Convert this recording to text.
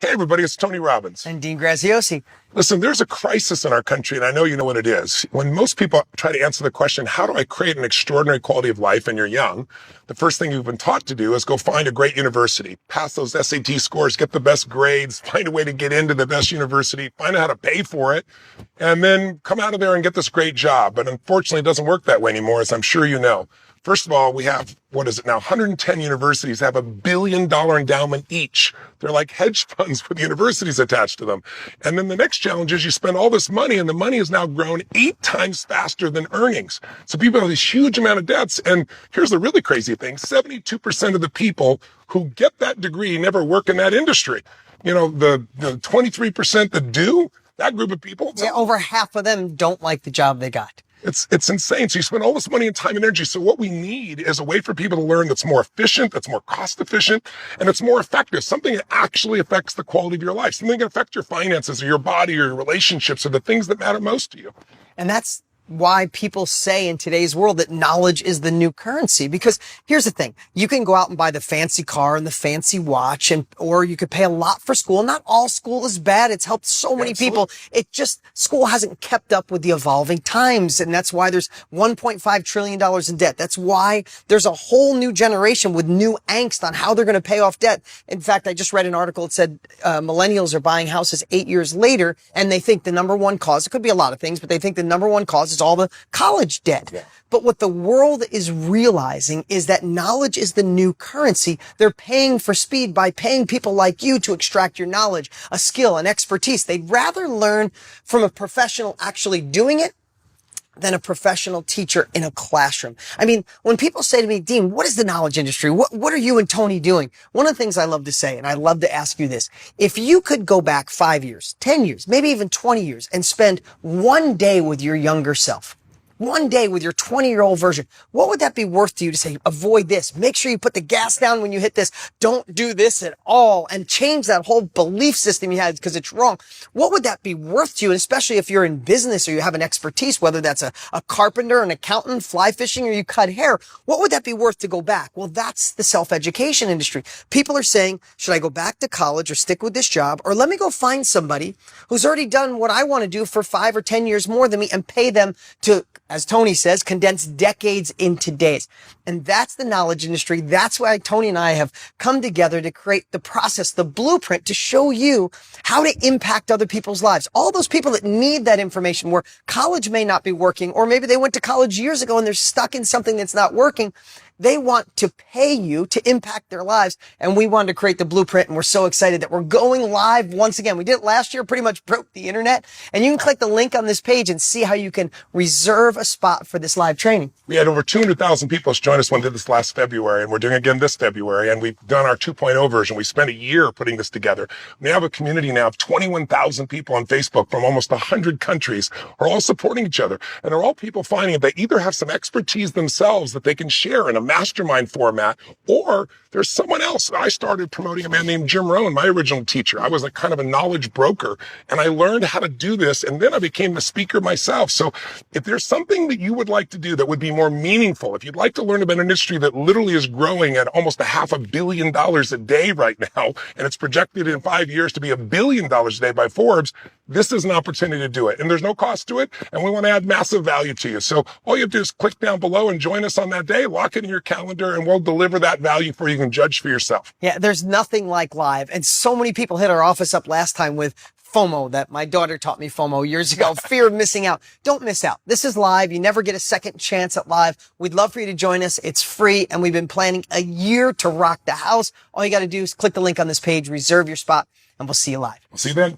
Hey, everybody, it's Tony Robbins. And Dean Graziosi. Listen, there's a crisis in our country, and I know you know what it is. When most people try to answer the question, how do I create an extraordinary quality of life, and you're young, the first thing you've been taught to do is go find a great university, pass those SAT scores, get the best grades, find a way to get into the best university, find out how to pay for it, and then come out of there and get this great job. But unfortunately, it doesn't work that way anymore, as I'm sure you know. First of all, we have, 110 universities have $1 billion endowment each. They're like hedge funds with universities attached to them. And then the next challenge is you spend all this money, and the money has now grown 8 times faster than earnings. So people have this huge amount of debts. And here's the really crazy thing. 72% of the people who get that degree never work in that industry. You know, the 23% that do, that group of people. Yeah, over half of them don't like the job they got. It's insane. So you spend all this money and time and energy. So what we need is a way for people to learn that's more efficient, that's more cost efficient, and it's more effective. Something that actually affects the quality of your life. Something that can affect your finances or your body or your relationships or the things that matter most to you. And that's why people say in today's world that knowledge is the new currency. Because here's the thing. You can go out and buy the fancy car and the fancy watch, or you could pay a lot for school. Not all school is bad. It's helped so many people. It just, school hasn't kept up with the evolving times. And that's why there's $1.5 trillion in debt. That's why there's a whole new generation with new angst on how they're going to pay off debt. In fact, I just read an article that said millennials are buying houses 8 years later, and they think the number one cause, it could be a lot of things, but they think the number one cause is all the college debt. Yeah. But what the world is realizing is that knowledge is the new currency. They're paying for speed by paying people like you to extract your knowledge, a skill, an expertise. They'd rather learn from a professional actually doing it than a professional teacher in a classroom. I mean, when people say to me, Dean, what is the knowledge industry? What are you and Tony doing? One of the things I love to say, and I love to ask you this, if you could go back 5 years, 10 years, maybe even 20 years and spend one day with your younger self, one day with your 20-year-old version, what would that be worth to you to say, avoid this, make sure you put the gas down when you hit this, don't do this at all, and change that whole belief system you had because it's wrong? What would that be worth to you, especially if you're in business or you have an expertise, whether that's a carpenter, an accountant, fly fishing, or you cut hair? What would that be worth to go back? Well, that's the self-education industry. People are saying, should I go back to college or stick with this job, or let me go find somebody who's already done what I want to do for 5 or 10 years more than me and pay them to, as Tony says, condense decades into days. And that's the knowledge industry. That's why Tony and I have come together to create the process, the blueprint to show you how to impact other people's lives. All those people that need that information where college may not be working, or maybe they went to college years ago and they're stuck in something that's not working. They want to pay you to impact their lives. And we wanted to create the blueprint, and we're so excited that we're going live once again. We did it last year, pretty much broke the internet. And you can click the link on this page and see how you can reserve a spot for this live training. We had over 200,000 people join us when we did this last February, and we're doing it again this February. And we've done our 2.0 version. We spent a year putting this together. We have a community now of 21,000 people on Facebook from almost 100 countries who are all supporting each other. And they're all people finding that they either have some expertise themselves that they can share in a mastermind format, or there's someone else. I started promoting a man named Jim Rohn, my original teacher. I was a kind of a knowledge broker, and I learned how to do this, and then I became the speaker myself. So if there's something that you would like to do that would be more meaningful, if you'd like to learn about an industry that literally is growing at almost $500 million a day right now, and it's projected in 5 years to be $1 billion a day by Forbes, this is an opportunity to do it. And there's no cost to it, and we want to add massive value to you. So all you have to do is click down below and join us on that day, lock it in your calendar, and we'll deliver that value for you. You can judge for yourself. Yeah, there's nothing like live. And so many people hit our office up last time with FOMO, that my daughter taught me FOMO years ago, fear of missing out. Don't miss out. This is live. You never get a second chance at live. We'd love for you to join us. It's free, and we've been planning a year to rock the house. All you got to do is click the link on this page, reserve your spot, and we'll see you live. We'll see you then.